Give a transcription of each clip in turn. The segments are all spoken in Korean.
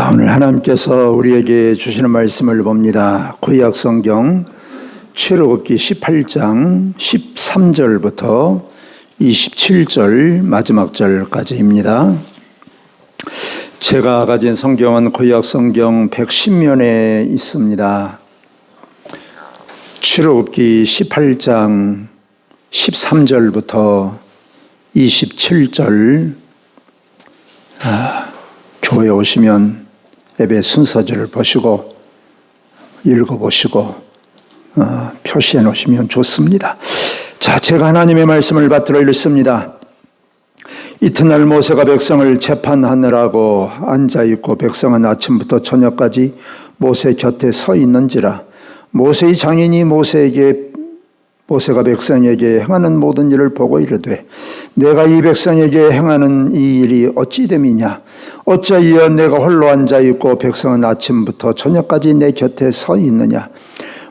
오늘 하나님께서 우리에게 주시는 말씀을 봅니다. 구약 성경 출애굽기 18장 13절부터 27절 마지막 절까지입니다. 제가 가진 성경은 구약 성경 110면에 있습니다. 출애굽기 18장 13절부터 27절 교회에 오시면 예배 순서지를 보시고 읽어보시고 표시해 놓으시면 좋습니다. 자, 제가 하나님의 말씀을 받들어 읽습니다. 이튿날 모세가 백성을 재판하느라고 앉아있고 백성은 아침부터 저녁까지 모세 곁에 서 있는지라. 모세의 장인이 모세가 백성에게 행하는 모든 일을 보고 이르되 내가 이 백성에게 행하는 이 일이 어찌 됨이냐. 어찌하여 내가 홀로 앉아있고 백성은 아침부터 저녁까지 내 곁에 서 있느냐.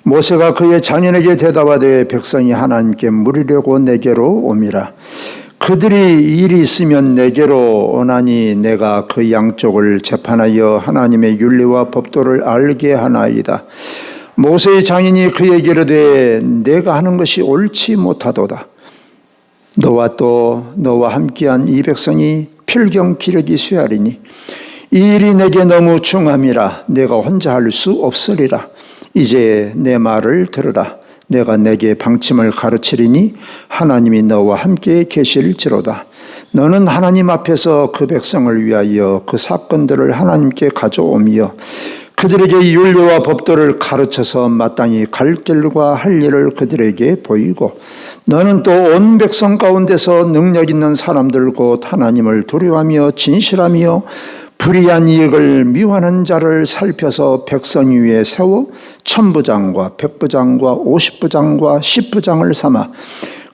모세가 그의 장인에게 대답하되 백성이 하나님께 물으려고 내게로 옴이라. 그들이 일이 있으면 내게로 오나니 내가 그 양쪽을 재판하여 하나님의 윤리와 법도를 알게 하나이다. 모세의 장인이 그에게 이르되 내가 하는 것이 옳지 못하도다. 너와 함께한 이 백성이 필경 기력이 쇠하리니 이 일이 내게 너무 중함이라. 내가 혼자 할 수 없으리라. 이제 내 말을 들으라. 내가 내게 방침을 가르치리니 하나님이 너와 함께 계실지로다. 너는 하나님 앞에서 그 백성을 위하여 그 사건들을 하나님께 가져오며 그들에게 윤리와 법도를 가르쳐서 마땅히 갈 길과 할 일을 그들에게 보이고 너는 또 온 백성 가운데서 능력 있는 사람들 곧 하나님을 두려워하며 진실하며 불의한 이익을 미워하는 자를 살펴서 백성 위에 세워 천부장과 백부장과 50부장과 10부장을 삼아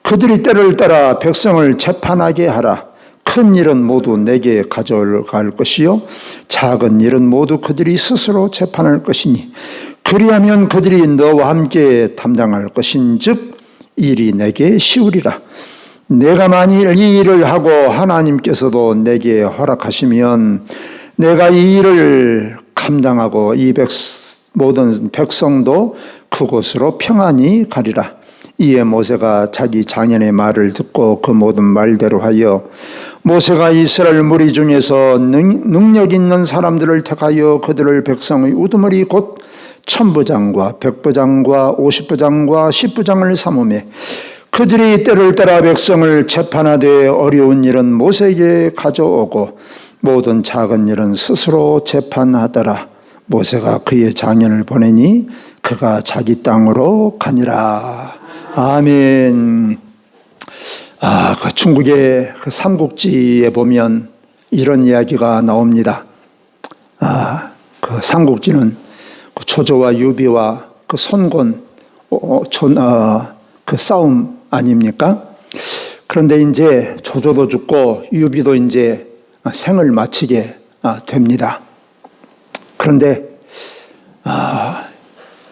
그들이 때를 따라 백성을 재판하게 하라. 큰 일은 모두 내게 가져갈 것이요 작은 일은 모두 그들이 스스로 재판할 것이니 그리하면 그들이 너와 함께 담당할 것인즉 일이 내게 쉬우리라. 내가 만일 이 일을 하고 하나님께서도 내게 허락하시면 내가 이 일을 감당하고 이 모든 백성도 그곳으로 평안히 가리라. 이에 모세가 자기 장인의 말을 듣고 그 모든 말대로 하여 모세가 이스라엘 무리 중에서 능력 있는 사람들을 택하여 그들을 백성의 우두머리 곧 천부장과 백부장과 50부장과 10부장을 삼으매 그들이 때를 따라 백성을 재판하되 어려운 일은 모세에게 가져오고 모든 작은 일은 스스로 재판하더라. 모세가 그의 장인을 보내니 그가 자기 땅으로 가니라. 아멘. 그 중국의 그 삼국지에 보면 이런 이야기가 나옵니다. 그 삼국지는 그 조조와 유비와 그 손권, 그 싸움 아닙니까? 그런데 이제 조조도 죽고 유비도 이제 생을 마치게 됩니다. 그런데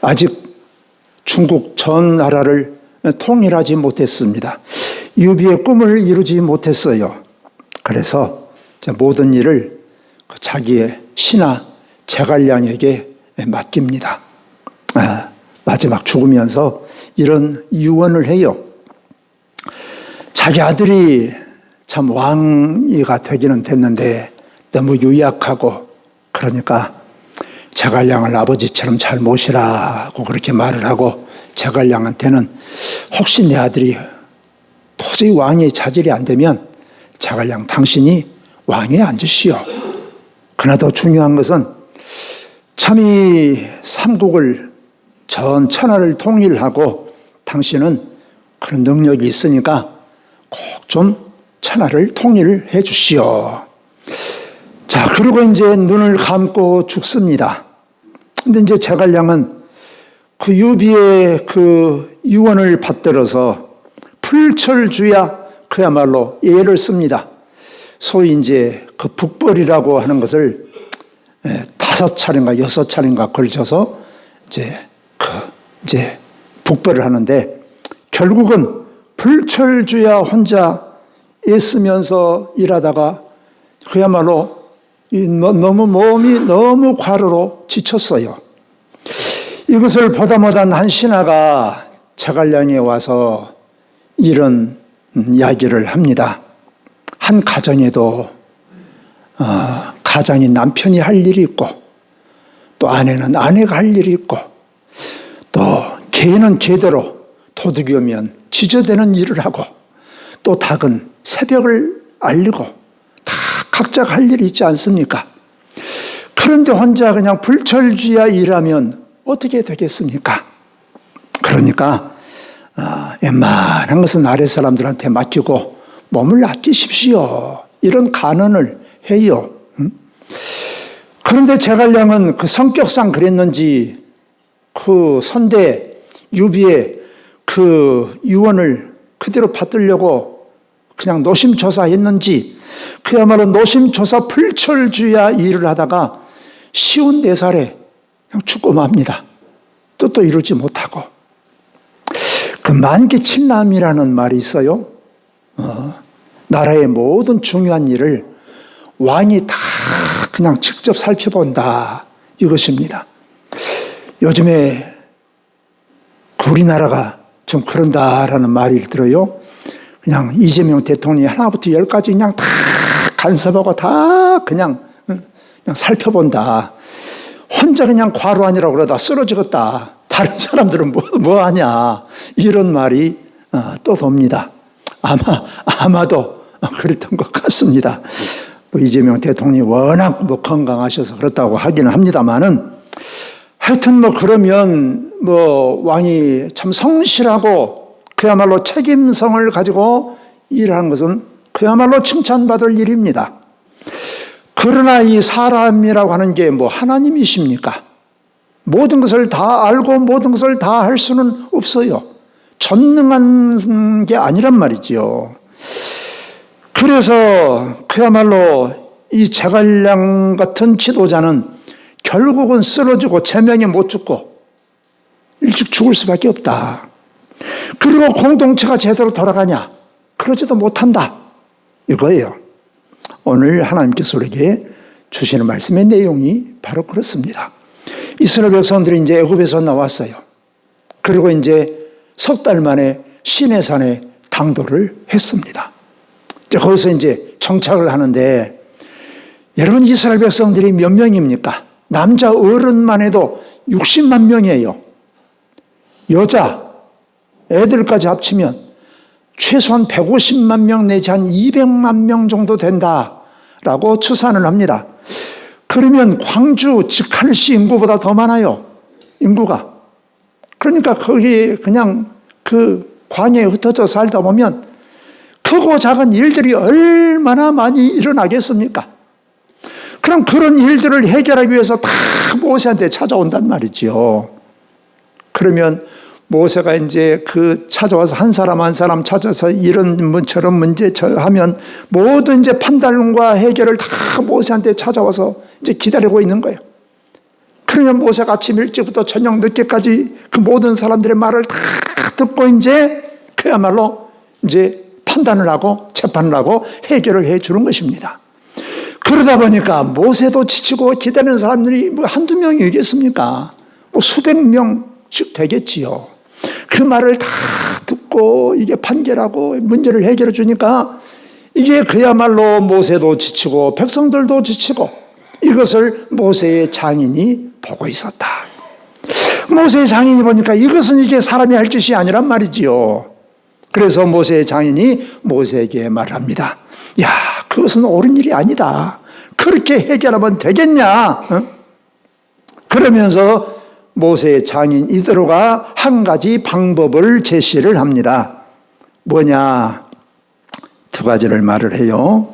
아직 중국 전 나라를 통일하지 못했습니다. 유비의 꿈을 이루지 못했어요. 그래서 모든 일을 자기의 신하 제갈량에게 맡깁니다. 마지막 죽으면서 이런 유언을 해요. 자기 아들이 참 왕이가 되기는 됐는데 너무 유약하고 그러니까 제갈량을 아버지처럼 잘 모시라고 그렇게 말을 하고 제갈량한테는 혹시 내 아들이 도저히 왕의 자질이 안 되면 제갈량 당신이 왕에 앉으시오. 그러나 더 중요한 것은 참이 삼국을 전 천하를 통일하고 당신은 그런 능력이 있으니까 꼭 좀 천하를 통일해 주시오. 자, 그리고 이제 눈을 감고 죽습니다. 근데 이제 제갈량은 그 유비의 그 유언을 받들어서 풀철주야 그야말로 예를 씁니다. 소위 이제 그 북벌이라고 하는 것을 5차례인가 6차례인가 걸쳐서 이제 북벌을 하는데 결국은 불철주야 혼자 애쓰면서 일하다가 그야말로 너무 몸이 너무 과로로 지쳤어요. 이것을 보다 못한 한 신하가 제갈량에 와서 이런 이야기를 합니다. 한 가정에도 가장이 남편이 할 일이 있고, 또 아내는 아내가 할 일이 있고, 또 개는 개대로 도둑이 오면 지저대는 일을 하고, 또 닭은 새벽을 알리고, 다 각자가 할 일이 있지 않습니까? 그런데 혼자 그냥 불철주야 일하면 어떻게 되겠습니까? 그러니까 웬만한 것은 아래 사람들한테 맡기고 몸을 아끼십시오, 이런 간언을 해요. 그런데 제갈량은 그 성격상 그랬는지 그 선대 유비의 그 유언을 그대로 받들려고 그냥 노심초사했는지, 그야말로 노심초사 불철주야 일을 하다가 54살에 그냥 죽고 맙니다. 뜻도 이루지 못하고. 그 만기칠남이라는 말이 있어요. 나라의 모든 중요한 일을 왕이 다 그냥 직접 살펴본다, 이것입니다. 요즘에 우리나라가 좀 그런다라는 말이 들어요. 그냥 이재명 대통령이 하나부터 열까지 그냥 다 간섭하고 다 그냥 살펴본다. 혼자 그냥 과로하니라고 그러다 쓰러지겠다. 다른 사람들은 뭐 하냐. 이런 말이 또 돕니다. 아마도 그랬던 것 같습니다. 이재명 대통령이 워낙 건강하셔서 그렇다고 하기는 합니다만은, 하여튼 그러면 왕이 참 성실하고 그야말로 책임성을 가지고 일하는 것은 그야말로 칭찬받을 일입니다. 그러나 이 사람이라고 하는 게 하나님이십니까? 모든 것을 다 알고 모든 것을 다 할 수는 없어요. 전능한 게 아니란 말이지요. 그래서 그야말로 이 제갈량 같은 지도자는 결국은 쓰러지고 제명에 못 죽고 일찍 죽을 수밖에 없다. 그리고 공동체가 제대로 돌아가냐? 그러지도 못한다, 이거예요. 오늘 하나님께서 우리에게 주시는 말씀의 내용이 바로 그렇습니다. 이스라엘 백성들이 이제 애굽에서 나왔어요. 그리고 이제 석 달 만에 시내산에 당도를 했습니다. 거기서 이제 정착을 하는데, 여러분 이스라엘 백성들이 몇 명입니까? 남자 어른만 해도 60만 명이에요. 여자 애들까지 합치면 최소한 150만 명 내지 한 200만 명 정도 된다라고 추산을 합니다. 그러면 광주 직할시 인구보다 더 많아요, 인구가. 그러니까 거기 그냥 그 광야에 흩어져 살다 보면 크고 작은 일들이 얼마나 많이 일어나겠습니까? 그럼 그런 일들을 해결하기 위해서 다 모세한테 찾아온단 말이지요. 그러면 모세가 이제 찾아와서 한 사람 한 사람 찾아서 이런 저런 문제 하면 모든 이제 판단과 해결을 다 모세한테 찾아와서 이제 기다리고 있는 거예요. 그러면 모세가 아침 일찍부터 저녁 늦게까지 그 모든 사람들의 말을 다 듣고 이제 그야말로 이제 판단을 하고 재판을 하고 해결을 해 주는 것입니다. 그러다 보니까 모세도 지치고 기다리는 사람들이 한두 명이겠습니까? 수백 명씩 되겠지요. 그 말을 다 듣고 이게 판결하고 문제를 해결해 주니까 이게 그야말로 모세도 지치고 백성들도 지치고, 이것을 모세의 장인이 보고 있었다. 모세의 장인이 보니까 이것은 이게 사람이 할 짓이 아니란 말이지요. 그래서 모세의 장인이 모세에게 말합니다. 야, 그것은 옳은 일이 아니다. 그렇게 해결하면 되겠냐? 그러면서 모세의 장인 이드로가 한 가지 방법을 제시를 합니다. 뭐냐? 두 가지를 말을 해요.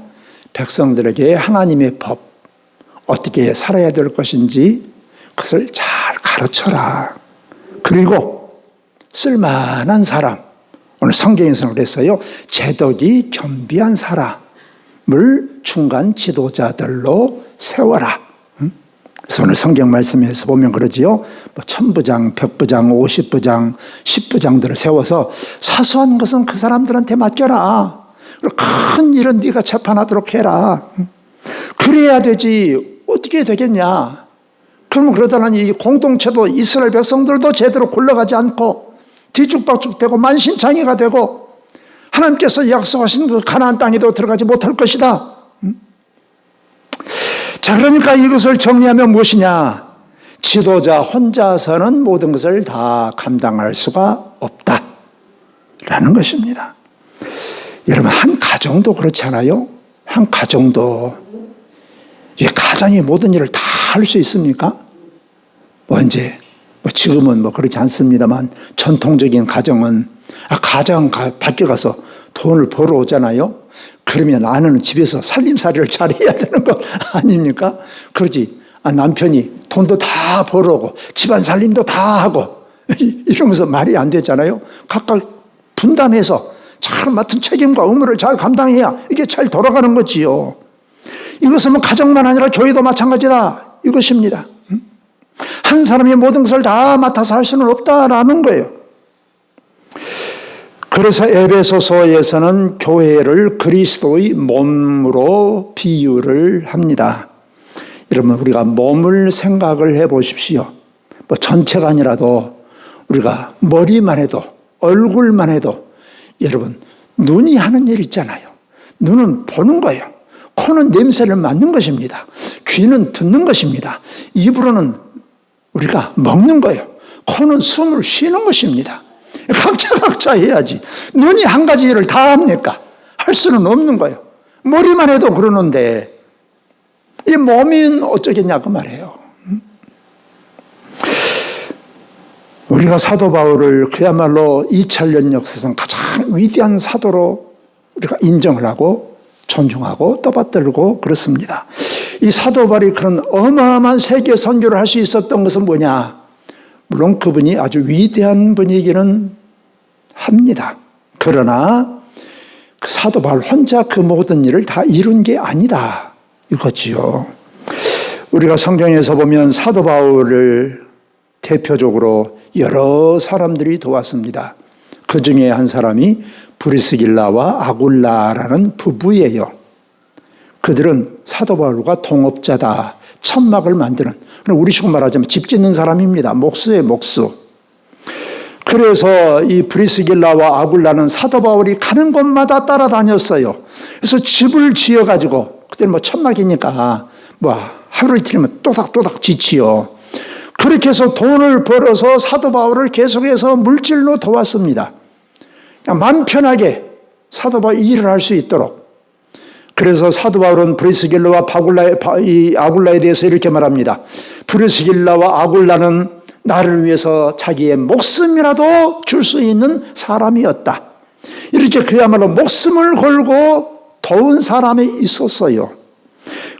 백성들에게 하나님의 법, 어떻게 살아야 될 것인지 그것을 잘 가르쳐라. 그리고 쓸만한 사람, 오늘 성경에서 그랬어요. 제덕이 겸비한 사람을 중간 지도자들로 세워라. 그래서 오늘 성경 말씀에서 보면 그러지요. 천부장, 백부장, 50부장, 10부장들을 세워서 사소한 것은 그 사람들한테 맡겨라. 그리고 큰 일은 네가 재판하도록 해라. 그래야 되지 어떻게 되겠냐. 그러면 그러다니 이 공동체도 이스라엘 백성들도 제대로 굴러가지 않고 뒤죽박죽되고 만신창이가 되고 하나님께서 약속하신 그 가나안 땅에도 들어가지 못할 것이다. 자, 그러니까 이것을 정리하면 무엇이냐? 지도자 혼자서는 모든 것을 다 감당할 수가 없다라는 것입니다. 여러분, 한 가정도 그렇잖아요. 한 가정도 가장이 모든 일을 다 할 수 있습니까? 지금은 그렇지 않습니다만 전통적인 가정은 가장 밖에 가서 돈을 벌어 오잖아요. 그러면 아내는 집에서 살림살이를 잘해야 되는 거 아닙니까? 그러지. 남편이 돈도 다 벌어오고 집안 살림도 다 하고 이러면서 말이 안 되잖아요. 각각 분담해서 잘 맡은 책임과 의무를 잘 감당해야 이게 잘 돌아가는 거지요. 이것은 가정만 아니라 교회도 마찬가지다 이것입니다. 한 사람이 모든 것을 다 맡아서 할 수는 없다라는 거예요. 그래서 에베소서에서는 교회를 그리스도의 몸으로 비유를 합니다. 여러분, 우리가 몸을 생각을 해 보십시오. 전체가 아니라도 우리가 머리만 해도, 얼굴만 해도, 여러분, 눈이 하는 일 있잖아요. 눈은 보는 거예요. 코는 냄새를 맡는 것입니다. 귀는 듣는 것입니다. 입으로는 우리가 먹는 거예요. 코는 숨을 쉬는 것입니다. 각자 해야지. 눈이 한 가지 일을 다 합니까? 할 수는 없는 거예요. 머리만 해도 그러는데 이 몸은 어쩌겠냐고 말해요. 우리가 사도 바울을 그야말로 2000년 역사상 가장 위대한 사도로 우리가 인정을 하고 존중하고 떠받들고 그렇습니다. 이 사도 바울이 그런 어마어마한 세계 선교를 할 수 있었던 것은 뭐냐? 물론 그분이 아주 위대한 분이기는 합니다. 그러나 그 사도 바울 혼자 그 모든 일을 다 이룬 게 아니다 이거지요. 우리가 성경에서 보면 사도 바울을 대표적으로 여러 사람들이 도왔습니다. 그 중에 한 사람이 브리스길라와 아굴라라는 부부예요. 그들은 사도 바울과 동업자다. 천막을 만드는, 우리식으로 말하자면 집 짓는 사람입니다. 목수예요, 목수. 그래서 이 브리스길라와 아굴라는 사도 바울이 가는 곳마다 따라다녔어요. 그래서 집을 지어가지고, 그때는 천막이니까 하루 이틀이면 또닥또닥 짓지요. 그렇게 해서 돈을 벌어서 사도 바울을 계속해서 물질로 도왔습니다. 그냥 마음 편하게 사도 바울이 일을 할 수 있도록. 그래서 사도 바울은 브리스길라와 아굴라에 대해서 이렇게 말합니다. 브리스길라와 아굴라는 나를 위해서 자기의 목숨이라도 줄 수 있는 사람이었다. 이렇게 그야말로 목숨을 걸고 도운 사람이 있었어요.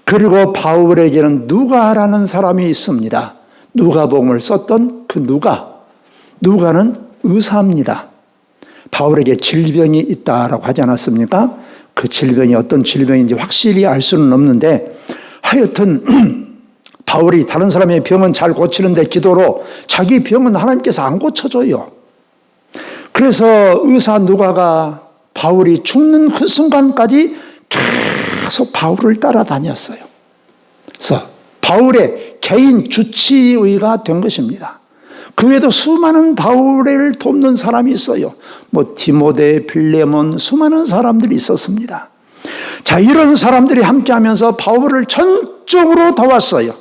그리고 바울에게는 누가라는 사람이 있습니다. 누가복음을 썼던 그 누가는 의사입니다. 바울에게 질병이 있다라고 하지 않았습니까? 그 질병이 어떤 질병인지 확실히 알 수는 없는데 하여튼 바울이 다른 사람의 병은 잘 고치는데 기도로 자기 병은 하나님께서 안 고쳐줘요. 그래서 의사 누가가 바울이 죽는 그 순간까지 계속 바울을 따라다녔어요. 그래서 바울의 개인 주치의가 된 것입니다. 그 외에도 수많은 바울을 돕는 사람이 있어요. 디모데, 빌레몬, 수많은 사람들이 있었습니다. 자, 이런 사람들이 함께하면서 바울을 전적으로 도왔어요.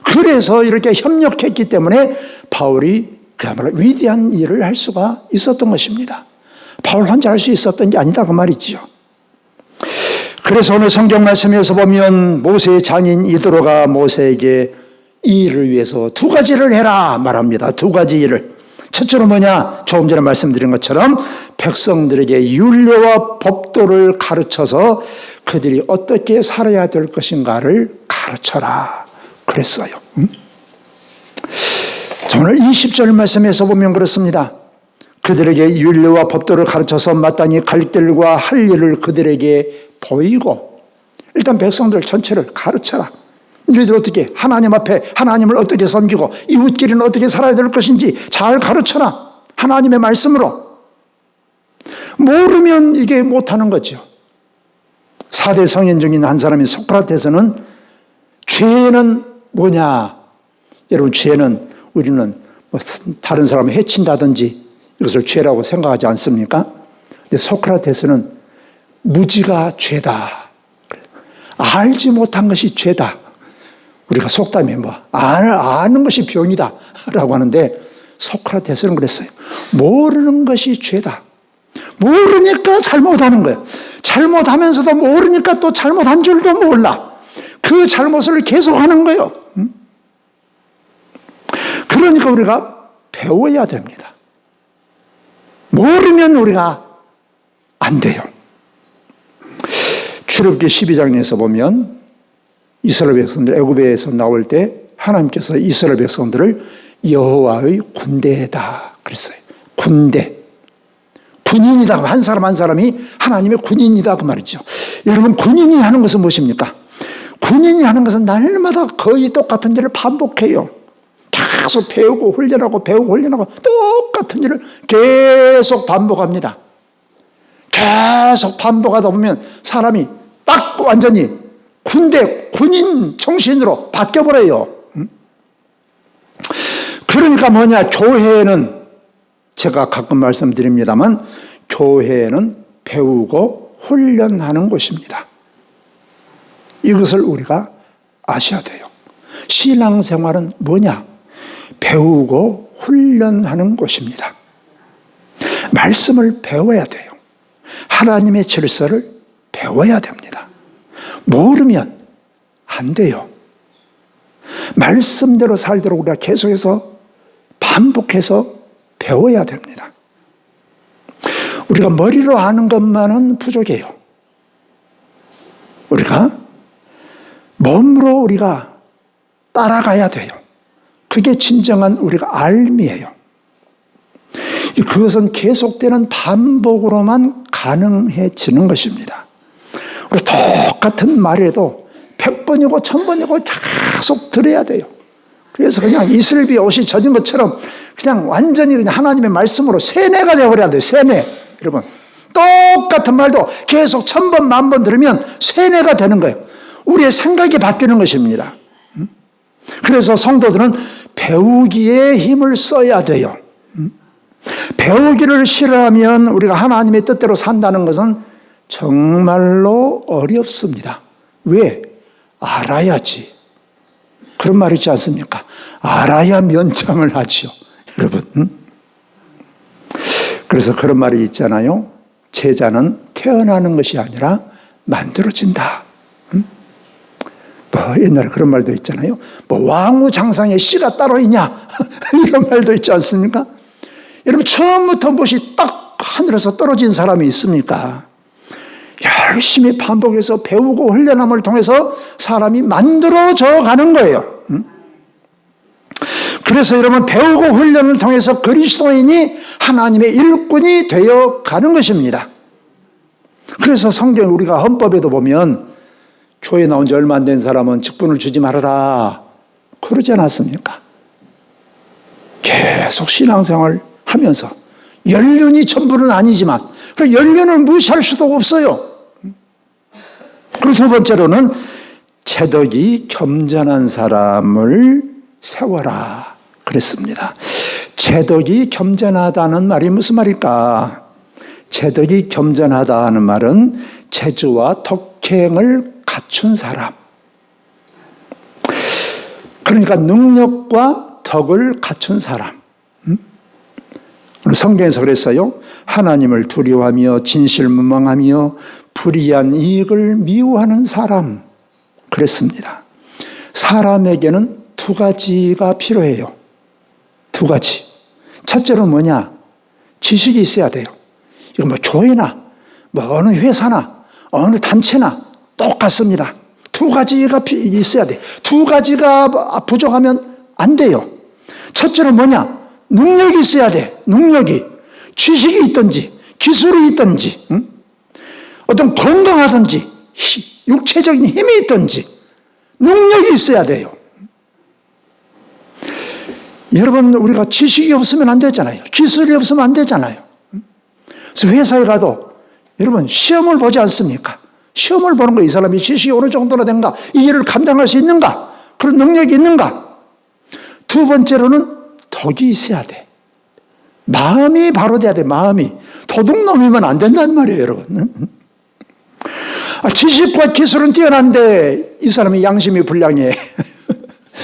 그래서 이렇게 협력했기 때문에 바울이 그야말로 위대한 일을 할 수가 있었던 것입니다. 바울 혼자 할 수 있었던 게 아니다 그 말이지요. 그래서 오늘 성경 말씀에서 보면 모세의 장인 이드로가 모세에게 이 일을 위해서 두 가지를 해라 말합니다. 두 가지 일을. 첫째로 뭐냐? 조금 전에 말씀드린 것처럼 백성들에게 율례와 법도를 가르쳐서 그들이 어떻게 살아야 될 것인가를 가르쳐라 그랬어요. 오늘 20절 말씀에서 보면 그렇습니다. 그들에게 율례와 법도를 가르쳐서 마땅히 갈 길과 할 일을 그들에게 보이고, 일단 백성들 전체를 가르쳐라. 너희들 어떻게 하나님 앞에 하나님을 어떻게 섬기고 이웃끼리는 어떻게 살아야 될 것인지 잘 가르쳐라. 하나님의 말씀으로. 모르면 이게 못하는 거죠. 4대 성인 중인 한 사람인 소크라테스는 죄는 뭐냐? 여러분, 죄는 우리는 뭐 다른 사람을 해친다든지 이것을 죄라고 생각하지 않습니까? 근데 소크라테스는 무지가 죄다. 알지 못한 것이 죄다. 우리가 속담에 뭐 아는 것이 병이다 라고 하는데 소크라테스는 그랬어요. 모르는 것이 죄다. 모르니까 잘못하는 거예요. 잘못하면서도 모르니까 또 잘못한 줄도 몰라. 그 잘못을 계속하는 거예요. 그러니까 우리가 배워야 됩니다. 모르면 우리가 안 돼요. 출애굽기 12장에서 보면 이스라엘 백성들 애굽에서 나올 때 하나님께서 이스라엘 백성들을 여호와의 군대다 그랬어요. 군대. 군인이다. 한 사람 한 사람이 하나님의 군인이다 그 말이죠. 여러분, 군인이 하는 것은 무엇입니까? 군인이 하는 것은 날마다 거의 똑같은 일을 반복해요. 계속 배우고 훈련하고 배우고 훈련하고 똑같은 일을 계속 반복합니다. 계속 반복하다 보면 사람이 딱 완전히 군인 정신으로 바뀌어버려요. 그러니까 뭐냐, 교회는 제가 가끔 말씀드립니다만 교회는 배우고 훈련하는 곳입니다. 이것을 우리가 아셔야 돼요. 신앙생활은 뭐냐? 배우고 훈련하는 곳입니다. 말씀을 배워야 돼요. 하나님의 질서를 배워야 됩니다. 모르면 안 돼요. 말씀대로 살도록 우리가 계속해서 반복해서 배워야 됩니다. 우리가 머리로 아는 것만은 부족해요. 우리가 몸으로 우리가 따라가야 돼요. 그게 진정한 우리가 알미예요. 그것은 계속되는 반복으로만 가능해지는 것입니다. 똑같은 말에도 100번이고 1000번이고 계속 들어야 돼요. 그래서 그냥 이슬비 옷이 젖은 것처럼 그냥 완전히 그냥 하나님의 말씀으로 세뇌가 되어버려야 돼요. 세뇌. 여러분, 똑같은 말도 계속 1000번, 10,000번 들으면 세뇌가 되는 거예요. 우리의 생각이 바뀌는 것입니다. 그래서 성도들은 배우기에 힘을 써야 돼요. 배우기를 싫어하면 우리가 하나님의 뜻대로 산다는 것은 정말로 어렵습니다. 왜? 알아야지. 그런 말 있지 않습니까? 알아야 면장을 하지요. 여러분. 그래서 그런 말이 있잖아요. 제자는 태어나는 것이 아니라 만들어진다. 뭐 옛날에 그런 말도 있잖아요. 뭐 왕우장상에 씨가 따로 있냐? 이런 말도 있지 않습니까? 여러분, 처음부터 무엇이 딱 하늘에서 떨어진 사람이 있습니까? 열심히 반복해서 배우고 훈련함을 통해서 사람이 만들어져 가는 거예요. 그래서 여러분, 배우고 훈련을 통해서 그리스도인이 하나님의 일꾼이 되어 가는 것입니다. 그래서 성경 우리가 헌법에도 보면 교회 나온 지 얼마 안 된 사람은 직분을 주지 말아라 그러지 않았습니까? 계속 신앙생활 하면서 연륜이 전부는 아니지만 그 연륜을 무시할 수도 없어요. 그리고 두 번째로는 체덕이 겸전한 사람을 세워라 그랬습니다. 체덕이 겸전하다는 말이 무슨 말일까? 체덕이 겸전하다 하는 말은 재주와 덕행을 갖춘 사람. 그러니까 능력과 덕을 갖춘 사람. 성경에서 그랬어요. 하나님을 두려워하며 진실무망하며 불의한 이익을 미워하는 사람. 그랬습니다. 사람에게는 두 가지가 필요해요. 두 가지. 첫째로는 뭐냐? 지식이 있어야 돼요. 이거 뭐 교회나 뭐 어느 회사나 어느 단체나 똑같습니다. 두 가지가 있어야 돼. 두 가지가 부족하면 안 돼요. 첫째는 뭐냐? 능력이 있어야 돼. 능력이. 지식이 있든지 기술이 있든지 어떤 건강하든지 육체적인 힘이 있든지 능력이 있어야 돼요. 여러분, 우리가 지식이 없으면 안 되잖아요. 기술이 없으면 안 되잖아요. 그래서 회사에 가도 여러분 시험을 보지 않습니까? 시험을 보는 거예요. 이 사람이 지식이 어느 정도나 된가? 이 일을 감당할 수 있는가? 그런 능력이 있는가? 두 번째로는 덕이 있어야 돼. 마음이 바로 돼야 돼. 마음이. 도둑놈이면 안 된단 말이에요, 여러분. 지식과 기술은 뛰어난데 이 사람이 양심이 불량해.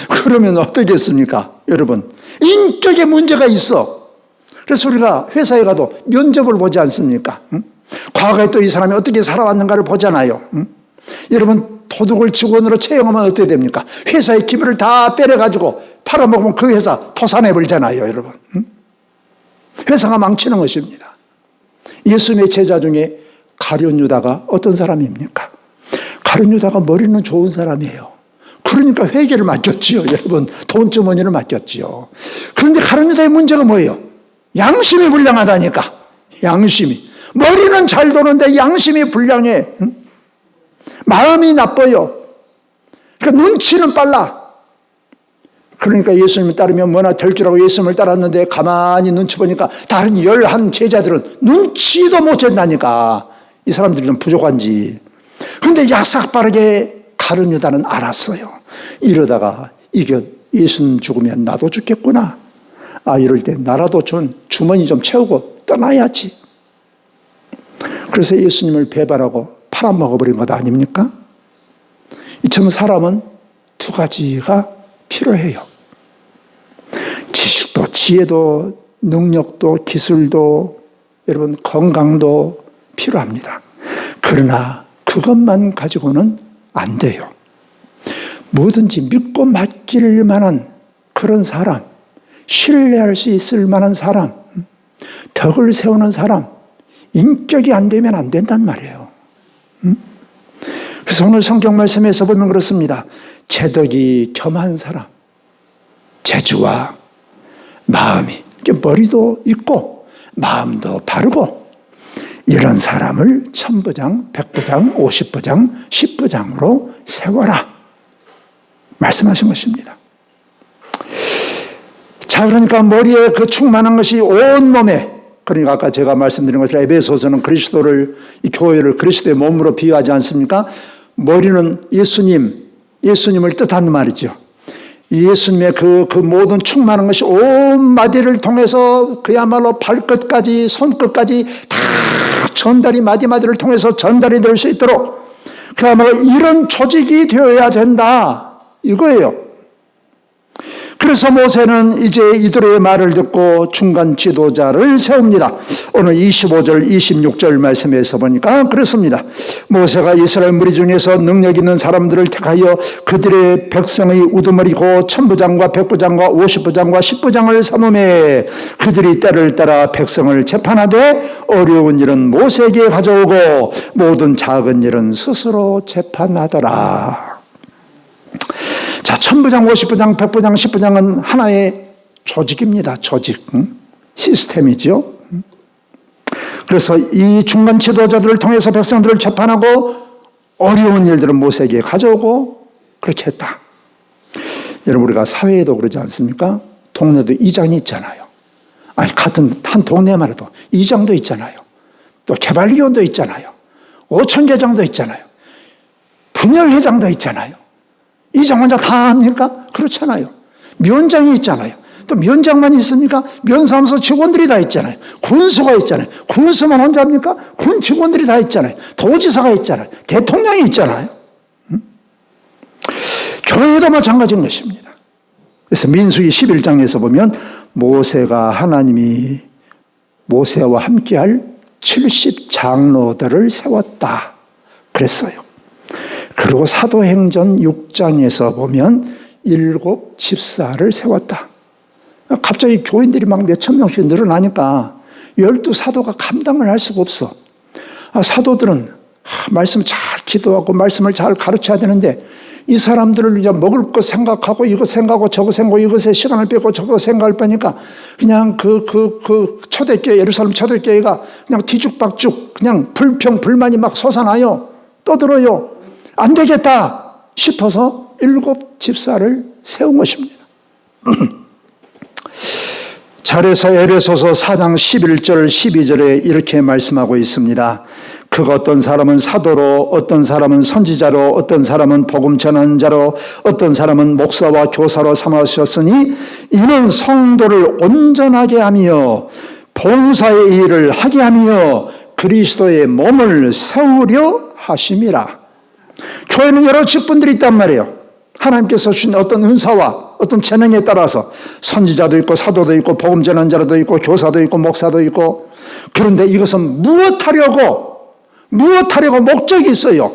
그러면 어떻겠습니까? 여러분, 인격에 문제가 있어. 그래서 우리가 회사에 가도 면접을 보지 않습니까? 과거에 또 이 사람이 어떻게 살아왔는가를 보잖아요. 여러분, 도둑을 직원으로 채용하면 어떻게 됩니까? 회사의 기밀을 다 빼내가지고 팔아먹으면 그 회사 토산해버리잖아요, 여러분. 회사가 망치는 것입니다. 예수님의 제자 중에 가룟 유다가 어떤 사람입니까? 가룟 유다가 머리는 좋은 사람이에요. 그러니까 회계를 맡겼지요, 여러분. 돈주머니를 맡겼지요. 그런데 가룟 유다의 문제가 뭐예요? 양심이 불량하다니까. 양심이. 머리는 잘 도는데 양심이 불량해. 마음이 나빠요. 그러니까 눈치는 빨라. 그러니까 예수님을 따르면 뭐나 될 줄 알고 예수님을 따랐는데 가만히 눈치 보니까 다른 11 제자들은 눈치도 못 챘다니까. 이 사람들이 좀 부족한지. 그런데 약삭빠르게 가룟 유다는 알았어요. 이러다가 이게 예수님 죽으면 나도 죽겠구나. 이럴 때 나라도 좀 주머니 좀 채우고 떠나야지. 그래서 예수님을 배반하고 팔아먹어버린 것 아닙니까? 이처럼 사람은 두 가지가 필요해요. 지식도, 지혜도, 능력도, 기술도, 여러분 건강도 필요합니다. 그러나 그것만 가지고는 안 돼요. 뭐든지 믿고 맡길 만한 그런 사람, 신뢰할 수 있을 만한 사람, 덕을 세우는 사람, 인격이 안 되면 안 된단 말이에요. 그래서 오늘 성경 말씀에서 보면 그렇습니다. 재덕이 겸한 사람, 재주와 마음이, 머리도 있고 마음도 바르고 이런 사람을 천부장, 백부장, 50부장, 10부장으로 세워라 말씀하신 것입니다. 자, 그러니까 머리에 그 충만한 것이 온몸에, 그러니까 아까 제가 말씀드린 것처럼 에베소서는 그리스도를, 이 교회를 그리스도의 몸으로 비유하지 않습니까? 머리는 예수님을 뜻하는 말이죠. 예수님의 그 모든 충만한 것이 온 마디를 통해서 그야말로 발끝까지 손끝까지 다 전달이, 마디마디를 통해서 전달이 될 수 있도록 그야말로 이런 조직이 되어야 된다 이거예요. 그래서 모세는 이제 이들의 말을 듣고 중간 지도자를 세웁니다. 오늘 25절, 26절 말씀에서 보니까 그렇습니다. 모세가 이스라엘 무리 중에서 능력 있는 사람들을 택하여 그들의 백성의 우두머리고 천부장과 백부장과 50부장과 10부장을 삼음해 그들이 때를 따라 백성을 재판하되 어려운 일은 모세에게 가져오고 모든 작은 일은 스스로 재판하더라. 자, 천부장, 50부장, 100부장, 10부장은 하나의 조직입니다. 조직. 시스템이죠. 그래서 이 중간 지도자들을 통해서 백성들을 재판하고 어려운 일들은 모세에게 가져오고 그렇게 했다. 여러분, 우리가 사회에도 그러지 않습니까? 동네도 이장이 있잖아요. 같은 한 동네만 해도 이장도 있잖아요. 또 개발위원도 있잖아요. 오천계장도 있잖아요. 분열회장도 있잖아요. 이장 혼자 다 합니까? 그렇잖아요. 면장이 있잖아요. 또 면장만 있습니까? 면사무소 직원들이 다 있잖아요. 군수가 있잖아요. 군수만 혼자 합니까? 군 직원들이 다 있잖아요. 도지사가 있잖아요. 대통령이 있잖아요. 교회도 마찬가지인 것입니다. 그래서 민수기 11장에서 보면 모세가 하나님이 모세와 함께할 70장로들을 세웠다 그랬어요. 그리고 사도행전 6장에서 보면 7 집사를 세웠다. 갑자기 교인들이 막 몇천 명씩 늘어나니까 12 사도가 감당을 할 수가 없어. 사도들은 말씀을 잘 기도하고 말씀을 잘 가르쳐야 되는데 이 사람들을 이제 먹을 것 생각하고 이것 생각하고 저것 생각하고 이것에 시간을 빼고 저것 생각을 빼니까 그냥 초대교회, 예루살렘 초대교회가 그냥 뒤죽박죽 그냥 불평, 불만이 막 솟아나요. 떠들어요. 안 되겠다 싶어서 7 집사를 세운 것입니다. 그래서 에베소서 4장 11절 12절에 이렇게 말씀하고 있습니다. 그가 어떤 사람은 사도로, 어떤 사람은 선지자로, 어떤 사람은 복음 전하는 자로, 어떤 사람은 목사와 교사로 삼으셨으니 이는 성도를 온전하게 하며 봉사의 일을 하게 하며 그리스도의 몸을 세우려 하심이라. 교회는 여러 직분들이 있단 말이에요. 하나님께서 주신 어떤 은사와 어떤 재능에 따라서 선지자도 있고 사도도 있고 복음 전하는 자도 있고 교사도 있고 목사도 있고, 그런데 이것은 무엇하려고 목적이 있어요.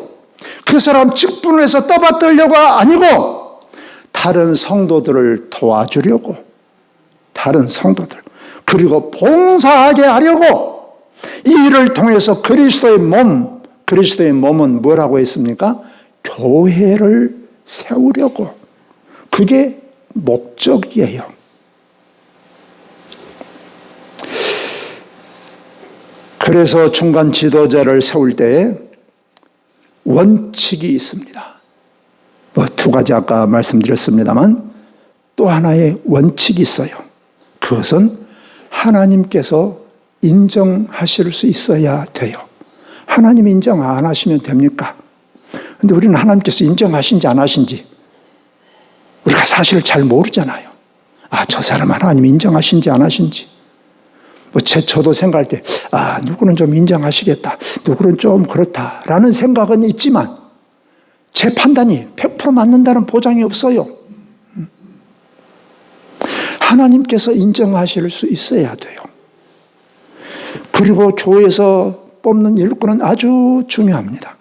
그 사람 직분을 해서 떠받들려고가 아니고 다른 성도들을 도와주려고, 다른 성도들, 그리고 봉사하게 하려고, 이 일을 통해서 그리스도의 몸은 뭐라고 했습니까? 교회를 세우려고. 그게 목적이에요. 그래서 중간 지도자를 세울 때에 원칙이 있습니다. 두 가지 아까 말씀드렸습니다만 또 하나의 원칙이 있어요. 그것은 하나님께서 인정하실 수 있어야 돼요. 하나님이 인정 안 하시면 됩니까? 그런데 우리는 하나님께서 인정하신지 안 하신지 우리가 사실 잘 모르잖아요. 저 사람 하나님이 인정하신지 안 하신지. 저도 생각할 때, 누구는 좀 인정하시겠다, 누구는 좀 그렇다라는 생각은 있지만 제 판단이 100% 맞는다는 보장이 없어요. 하나님께서 인정하실 수 있어야 돼요. 그리고 교회에서 뽑는 일꾼은 아주 중요합니다.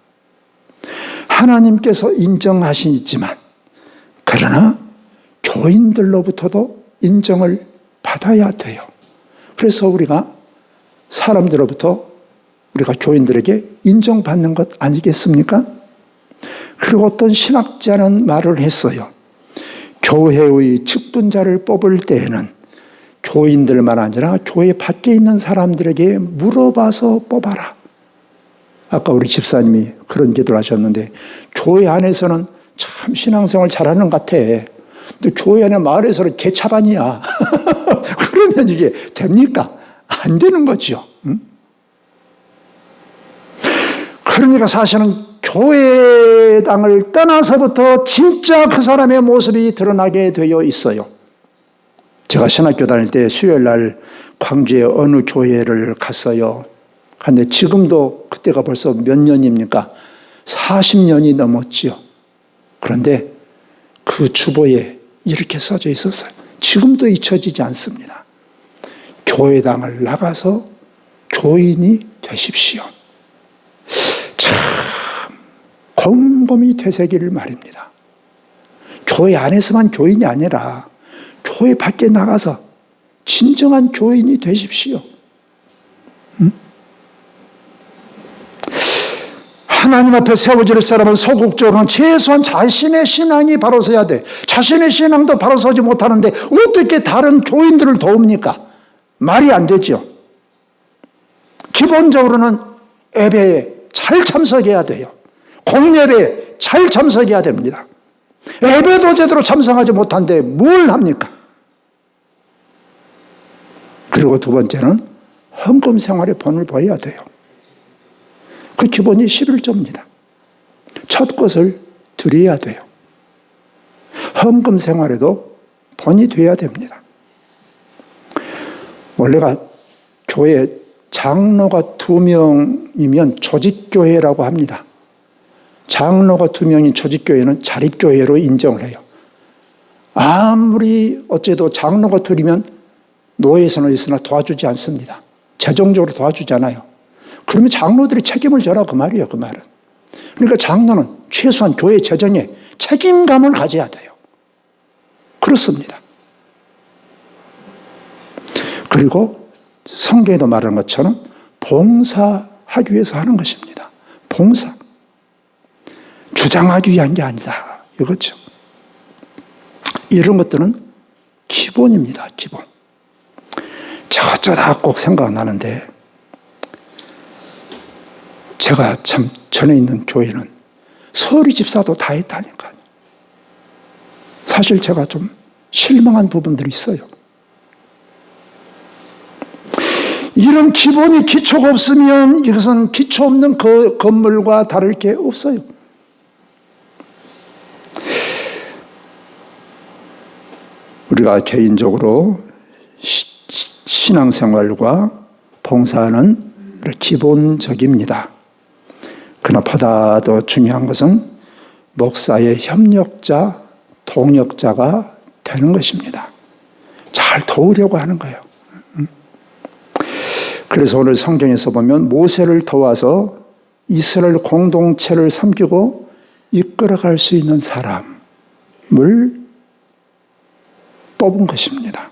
하나님께서 인정하시지만 그러나 교인들로부터도 인정을 받아야 돼요. 그래서 우리가 사람들로부터 우리가 교인들에게 인정받는 것 아니겠습니까? 그리고 어떤 신학자는 말을 했어요. 교회의 직분자를 뽑을 때에는 교인들만 아니라 교회 밖에 있는 사람들에게 물어봐서 뽑아라. 아까 우리 집사님이 그런 기도를 하셨는데, 교회 안에서는 참 신앙생활 잘하는 것 같아. 근데 교회 안에 마을에서는 개차반이야. 그러면 이게 됩니까? 안 되는 거죠. 그러니까 사실은 교회당을 떠나서부터 진짜 그 사람의 모습이 드러나게 되어 있어요. 제가 신학교 다닐 때 수요일 날 광주의 어느 교회를 갔어요. 근데 지금도 그때가 벌써 몇 년입니까? 40년이 넘었지요. 그런데 그 주보에 이렇게 써져 있었어요. 지금도 잊혀지지 않습니다. 교회당을 나가서 교인이 되십시오. 참 곰곰이 되새기를 말입니다. 교회 안에서만 교인이 아니라 교회 밖에 나가서 진정한 교인이 되십시오. 하나님 앞에 세워질 사람은 소극적으로는 최소한 자신의 신앙이 바로 서야 돼. 자신의 신앙도 바로 서지 못하는데 어떻게 다른 교인들을 도웁니까? 말이 안 되죠. 기본적으로는 예배에 잘 참석해야 돼요. 공예배에 잘 참석해야 됩니다. 예배도 제대로 참석하지 못한데 뭘 합니까? 그리고 두 번째는 헌금 생활에 본을 보여야 돼요. 그 기본이 11조입니다. 첫 것을 드려야 돼요. 헌금 생활에도 본이 돼야 됩니다. 원래가 교회 장로가 2명이면 조직교회라고 합니다. 장로가 2명인 조직교회는 자립교회로 인정을 해요. 아무리 어째도 장로가 둘이면 노예에서는 있으나 도와주지 않습니다. 재정적으로 도와주지 않아요. 그러면 장로들이 책임을 져라 그 말이에요. 그 말은. 그러니까 장로는 최소한 교회 재정에 책임감을 가져야 돼요. 그렇습니다. 그리고 성경에도 말하는 것처럼 봉사하기 위해서 하는 것입니다. 봉사. 주장하기 위한 게 아니다. 이거죠. 이런 것들은 기본입니다. 기본. 제가 어쩌다 꼭 생각나는데, 제가 참 전에 있는 교회는 서리 집사도 다 했다니까요. 사실 제가 좀 실망한 부분들이 있어요. 이런 기본이 기초가 없으면 이것은 기초 없는 그 건물과 다를 게 없어요. 우리가 개인적으로 신앙생활과 봉사는 기본적입니다. 그러나 보다 더 중요한 것은 목사의 협력자, 동역자가 되는 것입니다. 잘 도우려고 하는 거예요. 그래서 오늘 성경에서 보면 모세를 도와서 이스라엘 공동체를 섬기고 이끌어갈 수 있는 사람을 뽑은 것입니다.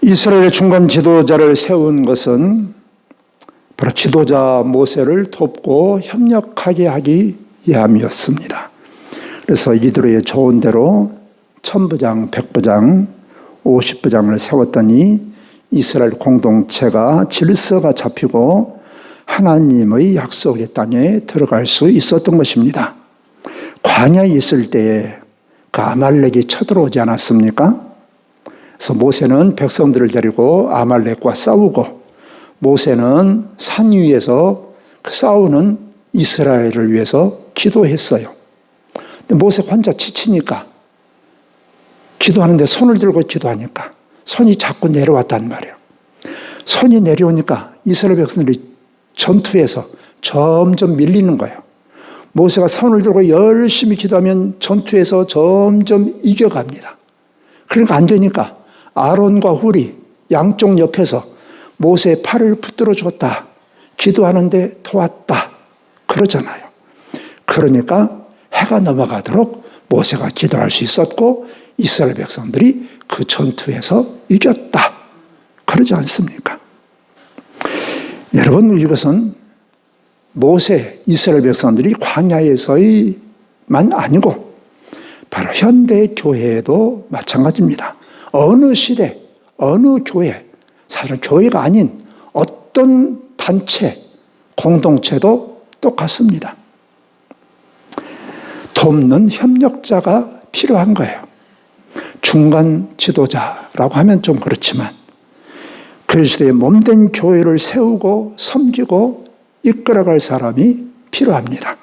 이스라엘의 중간 지도자를 세운 것은 바로 지도자 모세를 돕고 협력하게 하기 위함이었습니다. 그래서 이들의 조언대로 1000부장, 100부장, 50부장을 세웠더니 이스라엘 공동체가 질서가 잡히고 하나님의 약속의 땅에 들어갈 수 있었던 것입니다. 광야에 있을 때에 그 아말렉이 쳐들어오지 않았습니까? 그래서 모세는 백성들을 데리고 아말렉과 싸우고 모세는 산 위에서 싸우는 이스라엘을 위해서 기도했어요. 근데 모세 혼자 지치니까 기도하는데 손을 들고 기도하니까 손이 자꾸 내려왔단 말이에요. 손이 내려오니까 이스라엘 백성들이 전투에서 점점 밀리는 거예요. 모세가 손을 들고 열심히 기도하면 전투에서 점점 이겨갑니다. 그러니까 안 되니까 아론과 훌이 양쪽 옆에서 모세의 팔을 붙들어 주었다. 기도하는데 도왔다. 그러잖아요. 그러니까 해가 넘어가도록 모세가 기도할 수 있었고 이스라엘 백성들이 그 전투에서 이겼다. 그러지 않습니까? 여러분, 이것은 모세, 이스라엘 백성들이 광야에서만 아니고 바로 현대 교회에도 마찬가지입니다. 어느 시대, 어느 교회, 사실은 교회가 아닌 어떤 단체, 공동체도 똑같습니다. 돕는 협력자가 필요한 거예요. 중간 지도자라고 하면 좀 그렇지만 그리스도의 몸된 교회를 세우고 섬기고 이끌어갈 사람이 필요합니다.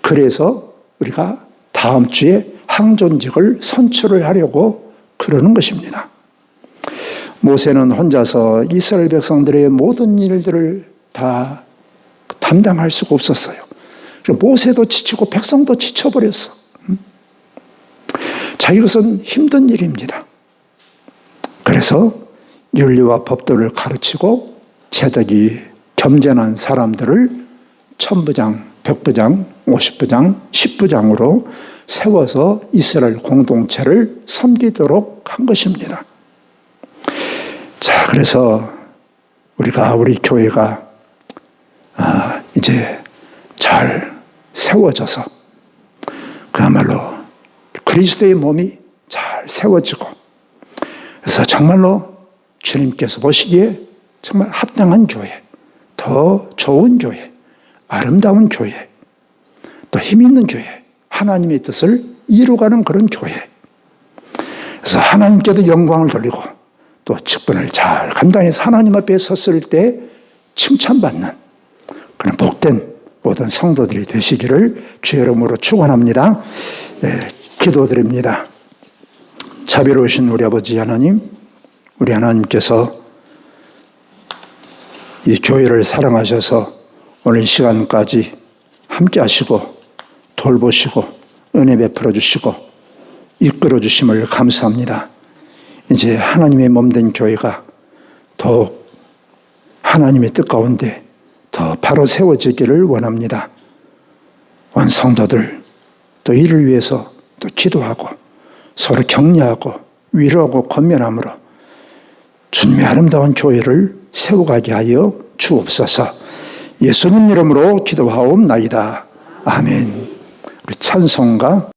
그래서 우리가 다음 주에 항존직을 선출을 하려고 그러는 것입니다. 모세는 혼자서 이스라엘 백성들의 모든 일들을 다 담당할 수가 없었어요. 모세도 지치고 백성도 지쳐버렸어. 자, 이것은 힘든 일입니다. 그래서 윤리와 법도를 가르치고 재덕이 겸손한 사람들을 1000부장, 100부장, 50부장, 10부장으로 세워서 이스라엘 공동체를 섬기도록 한 것입니다. 자, 그래서 우리 교회가 이제 잘 세워져서 그야말로 그리스도의 몸이 잘 세워지고 그래서 정말로 주님께서 보시기에 정말 합당한 교회, 더 좋은 교회, 아름다운 교회, 또 힘 있는 교회, 하나님의 뜻을 이루어가는 그런 교회. 그래서 하나님께도 영광을 돌리고 또 직분을 잘 감당해서 하나님 앞에 섰을 때 칭찬받는 그런 복된 모든 성도들이 되시기를 주의 이름으로 축원합니다. 기도드립니다. 자비로우신 우리 아버지 하나님, 우리 하나님께서 이 교회를 사랑하셔서 오늘 이 시간까지 함께 하시고 돌보시고 은혜 베풀어 주시고 이끌어 주심을 감사합니다. 이제 하나님의 몸된 교회가 더욱 하나님의 뜻 가운데 더 바로 세워지기를 원합니다. 온 성도들 또 이를 위해서 또 기도하고 서로 격려하고 위로하고 권면함으로 주님의 아름다운 교회를 세워가게 하여 주옵소서. 예수님 이름으로 기도하옵나이다. 아멘. 우리 찬송가